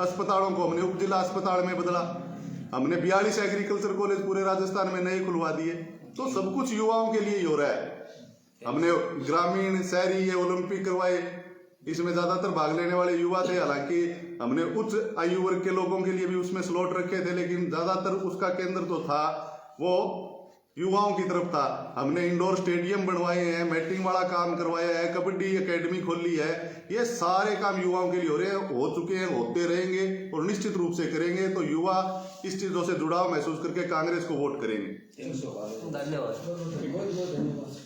अस्पतालों को हमने उप जिला अस्पताल में बदला। हमने 42 एग्रीकल्चर कॉलेज पूरे राजस्थान में नए खुलवा दिए। तो सब कुछ युवाओं के लिए ही हो रहा है। हमने ग्रामीण शहरी ये ओलंपिक करवाए, इसमें ज्यादातर भाग लेने वाले युवा थे। हालांकि हमने उच्च आयु वर्ग के लोगों के लिए भी उसमें स्लॉट रखे थे, लेकिन ज्यादातर उसका केंद्र तो था वो युवाओं की तरफ था। हमने इंडोर स्टेडियम बनवाए हैं, मैटिंग वाला काम करवाया है, कबड्डी एकेडमी खोली है। ये सारे काम युवाओं के लिए हो रहे हैं, हो चुके हैं, होते रहेंगे और निश्चित रूप से करेंगे। तो युवा इस चीजों से जुड़ाव महसूस करके कांग्रेस को वोट करेंगे। धन्यवाद। बहुत बहुत धन्यवाद।